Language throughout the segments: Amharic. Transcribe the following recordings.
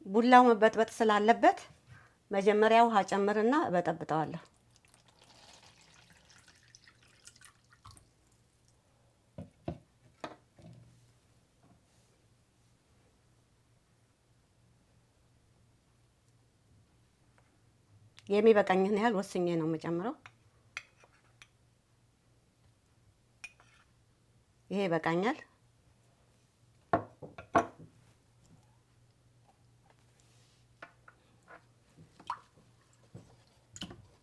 ቡላው መበጥበጥ ስላለበት መጀመሪያ ውሃ ጨምርና በጠብጠዋለሁ። የሚበቃኝን ያህል ወስኜ ነው የምጨምረው። ይሄ ይበቃኛል።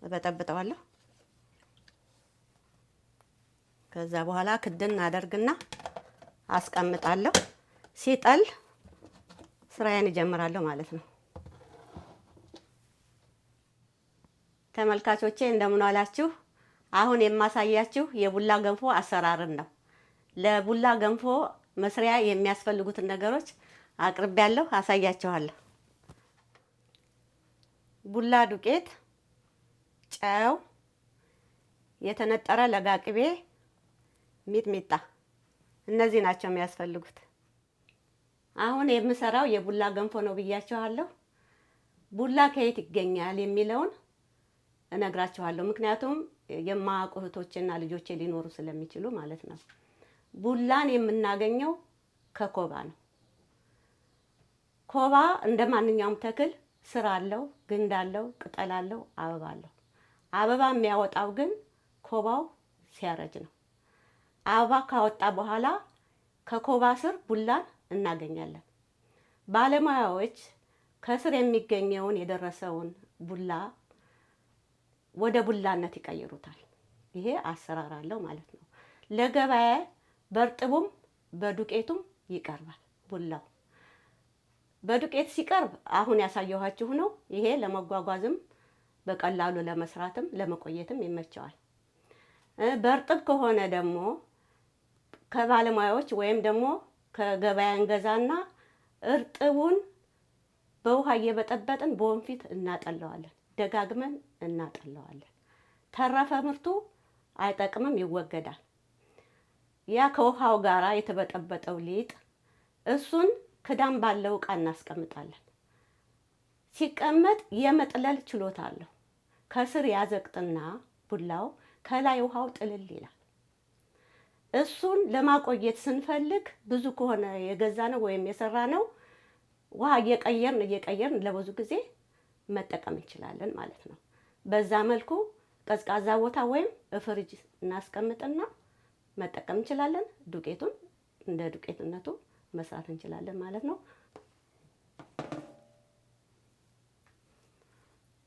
በጠብጠዋለሁ። ከዛ በኋላ ክድን አደርግና አስቀምጣለሁ። ሲጠል ስራዬን እጀምራለሁ ማለት ነው። ተመልካቾቼ እንደምን ዋላችሁ? አሁን የማሳያችሁ የቡላ ገንፎ አሰራርን ነው። ለቡላ ገንፎ መስሪያ የሚያስፈልጉትን ነገሮች አቅርቤያለሁ፣ አሳያችኋለሁ። ቡላ ዱቄት፣ ጨው፣ የተነጠረ ለጋ ቅቤ፣ ሚጥሚጣ፣ እነዚህ ናቸው የሚያስፈልጉት። አሁን የምሰራው የቡላ ገንፎ ነው ብያችኋለሁ። ቡላ ከየት ይገኛል የሚለውን እነግራችኋለሁ። ምክንያቱም የማያውቁ እህቶችና ልጆቼ ሊኖሩ ስለሚችሉ ማለት ነው። ቡላን የምናገኘው ከኮባ ነው። ኮባ እንደ ማንኛውም ተክል ስር አለው፣ ግንድ አለው፣ ቅጠል አለው፣ አበባ አለው። አበባ የሚያወጣው ግን ኮባው ሲያረጅ ነው። አበባ ካወጣ በኋላ ከኮባ ስር ቡላን እናገኛለን። ባለሙያዎች ከስር የሚገኘውን የደረሰውን ቡላ ወደ ቡላነት ይቀይሩታል። ይሄ አሰራር አለው ማለት ነው። ለገበያ በርጥቡም በዱቄቱም ይቀርባል። ቡላው በዱቄት ሲቀርብ አሁን ያሳየኋችሁ ነው። ይሄ ለመጓጓዝም በቀላሉ ለመስራትም ለመቆየትም ይመቸዋል። በርጥብ ከሆነ ደግሞ ከባለሙያዎች ወይም ደግሞ ከገበያ እንገዛና እርጥቡን በውሃ እየበጠበጥን በወንፊት እናጠለዋለን። ደጋግመን እናጠለዋለን። ተረፈ ምርቱ አይጠቅምም፣ ይወገዳል። ያ ከውሃው ጋራ የተበጠበጠው ሊጥ እሱን ክዳን ባለው ዕቃ እናስቀምጣለን። ሲቀመጥ የመጥለል ችሎታ አለው። ከስር ያዘቅጥና ቡላው ከላይ ውሃው ጥልል ይላል። እሱን ለማቆየት ስንፈልግ ብዙ ከሆነ የገዛነው ወይም የሰራነው ውሃ እየቀየርን ለብዙ ጊዜ መጠቀም እንችላለን ማለት ነው። በዛ መልኩ ቀዝቃዛ ቦታ ወይም ፍሪጅ እናስቀምጥና መጠቀም እንችላለን። ዱቄቱን እንደ ዱቄትነቱ መስራት እንችላለን ማለት ነው።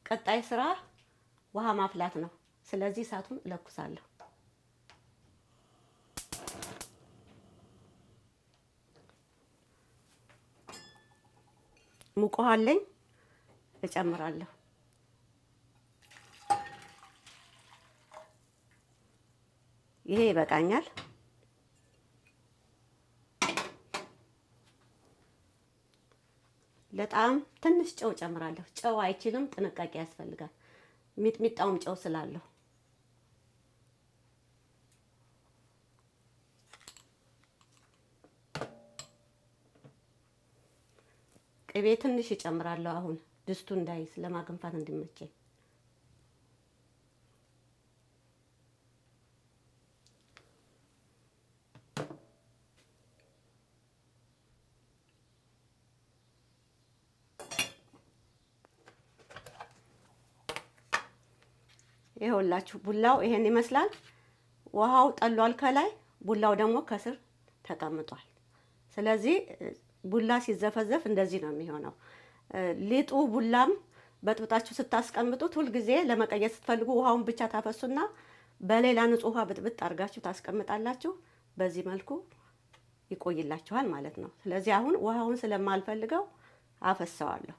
ቀጣይ ስራ ውሃ ማፍላት ነው። ስለዚህ እሳቱን እለኩሳለሁ። ሙቅ ውሃ አለኝ፣ እጨምራለሁ። ይሄ ይበቃኛል። ለጣም ትንሽ ጨው ጨምራለሁ። ጨው አይችልም፣ ጥንቃቄ ያስፈልጋል። ሚጥሚጣውም ጨው ስላለው ቅቤ ትንሽ እጨምራለሁ። አሁን ድስቱ እንዳይስ ለማገንፋት እንዲመቸኝ። ይኸውላችሁ ቡላው ይሄን ይመስላል። ውሃው ጠሏል ከላይ፣ ቡላው ደግሞ ከስር ተቀምጧል። ስለዚህ ቡላ ሲዘፈዘፍ እንደዚህ ነው የሚሆነው። ሊጡ ቡላም በጥብጣችሁ ስታስቀምጡት ሁልጊዜ ለመቀየር ስትፈልጉ ውሃውን ብቻ ታፈሱና በሌላ ንጹህ ውሃ ብጥብጥ አድርጋችሁ ታስቀምጣላችሁ። በዚህ መልኩ ይቆይላችኋል ማለት ነው። ስለዚህ አሁን ውሃውን ስለማልፈልገው አፈሰዋለሁ።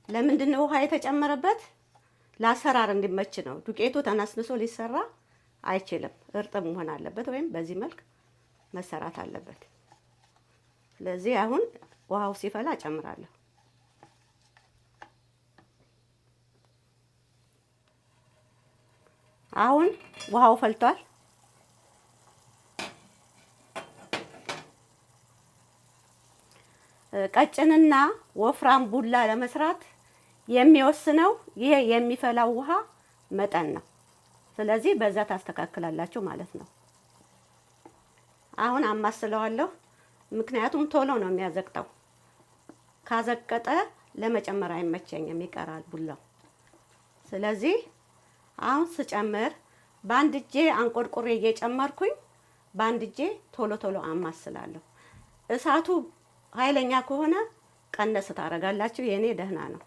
ለምንድን ነው ውሃ የተጨመረበት? ለአሰራር እንዲመች ነው። ዱቄቱ ተነስንሶ ሊሰራ አይችልም። እርጥብ መሆን አለበት ወይም በዚህ መልክ መሰራት አለበት። ስለዚህ አሁን ውሃው ሲፈላ እጨምራለሁ። አሁን ውሃው ፈልቷል። ቀጭንና ወፍራም ቡላ ለመስራት የሚወስነው ይሄ የሚፈላው ውሃ መጠን ነው። ስለዚህ በዛ ታስተካክላላችሁ ማለት ነው። አሁን አማስለዋለሁ፣ ምክንያቱም ቶሎ ነው የሚያዘቅጠው። ካዘቀጠ ለመጨመር አይመቸኝም፣ ይቀራል ቡላው። ስለዚህ አሁን ስጨምር በአንድ እጄ አንቆርቆሬ እየጨመርኩኝ በአንድ እጄ ቶሎ ቶሎ አማስላለሁ። እሳቱ ኃይለኛ ከሆነ ቀነስ ታረጋላችሁ። የኔ ደህና ነው።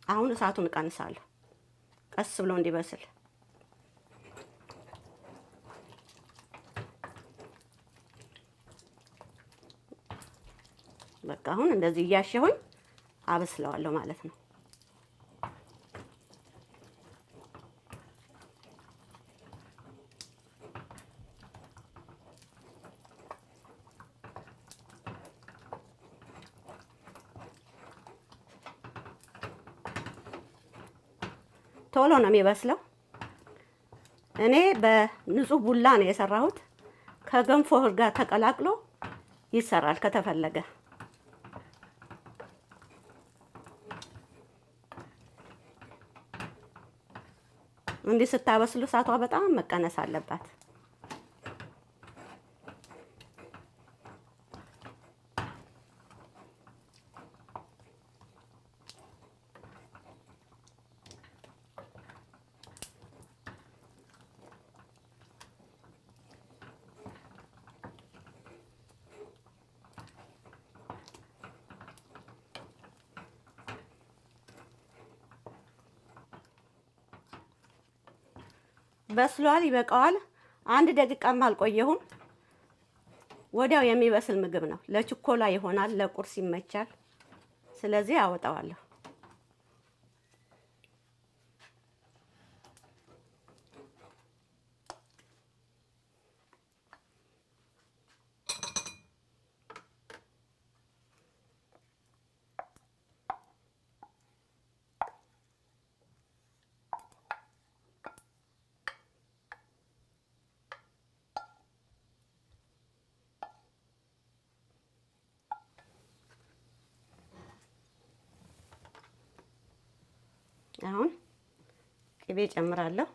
አሁን እሳቱን እቀንሳለሁ ቀስ ብሎ እንዲበስል። በቃ አሁን እንደዚህ እያሸሁኝ አበስለዋለሁ ማለት ነው። ቶሎ ነው የሚበስለው። እኔ በንጹህ ቡላ ነው የሰራሁት። ከገንፎ ጋር ተቀላቅሎ ይሰራል ከተፈለገ። እንዲህ ስታበስሉ እሳቷ በጣም መቀነስ አለባት። በስሏል፣ ይበቃዋል። 1 ደቂቃም አልቆየሁም። ወዲያው የሚበስል ምግብ ነው። ለችኮላ ይሆናል፣ ለቁርስ ይመቻል። ስለዚህ አወጣዋለሁ። አሁን ቅቤ ጨምራለሁ።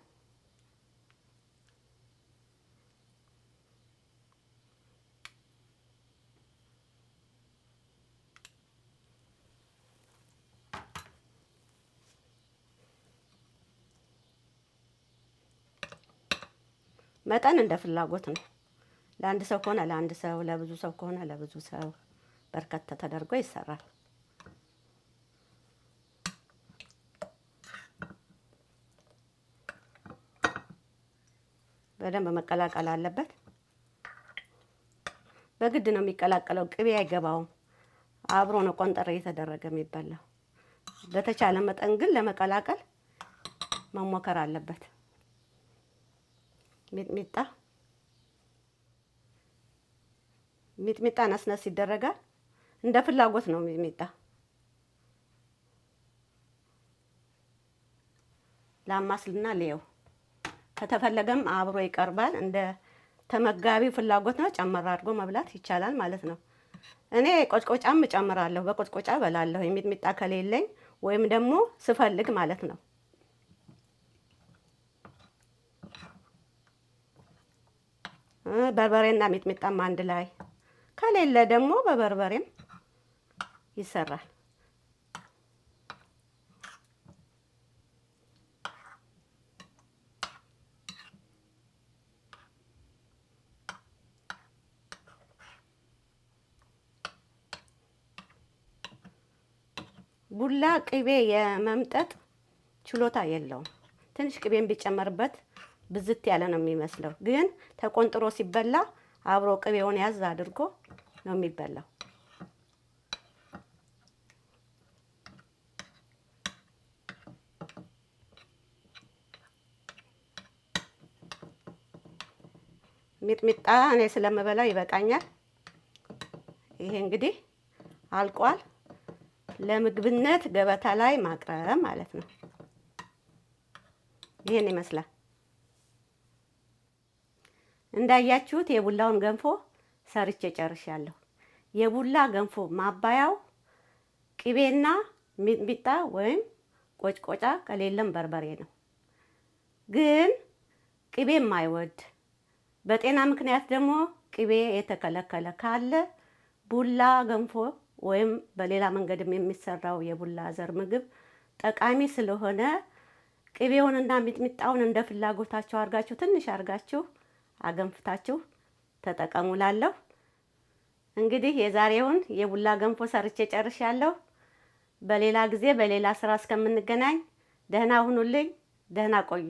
መጠን እንደ ፍላጎት ነው። ለአንድ ሰው ከሆነ ለአንድ ሰው፣ ለብዙ ሰው ከሆነ ለብዙ ሰው በርከት ተደርጎ ይሰራል። በደንብ መቀላቀል አለበት። በግድ ነው የሚቀላቀለው፣ ቅቤ አይገባውም። አብሮ ነው ቆንጠር እየተደረገ የሚበላው። በተቻለ መጠን ግን ለመቀላቀል መሞከር አለበት። ሚጥሚጣ ነስነስ ይደረጋል። እንደ ፍላጎት ነው ሚጥሚጣ። ላማስልና ሌው ከተፈለገም አብሮ ይቀርባል። እንደ ተመጋቢው ፍላጎት ነው። ጨመር አድርጎ መብላት ይቻላል ማለት ነው። እኔ ቆጭቆጫም እጨምራለሁ። በቆጭቆጫ በላለሁ ሚጥሚጣ ከሌለኝ ወይም ደግሞ ስፈልግ ማለት ነው። በርበሬና ሚጥሚጣም አንድ ላይ ከሌለ ደግሞ በበርበሬም ይሰራል። ቡላ ቅቤ የመምጠጥ ችሎታ የለውም። ትንሽ ቅቤን ቢጨመርበት ብዝት ያለ ነው የሚመስለው፣ ግን ተቆንጥሮ ሲበላ አብሮ ቅቤውን ያዝ አድርጎ ነው የሚበላው። ሚጥሚጣ እኔ ስለምበላው ይበቃኛል። ይሄ እንግዲህ አልቋል። ለምግብነት ገበታ ላይ ማቅረብ ማለት ነው። ይሄን ይመስላል። እንዳያችሁት የቡላውን ገንፎ ሰርቼ ጨርሻለሁ። የቡላ ገንፎ ማባያው ቅቤና ሚጥሚጣ ወይም ቆጭቆጫ ከሌለም በርበሬ ነው። ግን ቅቤ የማይወድ በጤና ምክንያት ደግሞ ቅቤ የተከለከለ ካለ ቡላ ገንፎ ወይም በሌላ መንገድም የሚሰራው የቡላ ዘር ምግብ ጠቃሚ ስለሆነ ቅቤውንና ሚጥሚጣውን እንደ ፍላጎታችሁ አርጋችሁ ትንሽ አርጋችሁ አገንፍታችሁ ተጠቀሙላለሁ። እንግዲህ የዛሬውን የቡላ ገንፎ ሰርቼ ጨርሻለሁ። በሌላ ጊዜ በሌላ ስራ እስከምንገናኝ ደህና ሁኑልኝ፣ ደህና ቆዩ።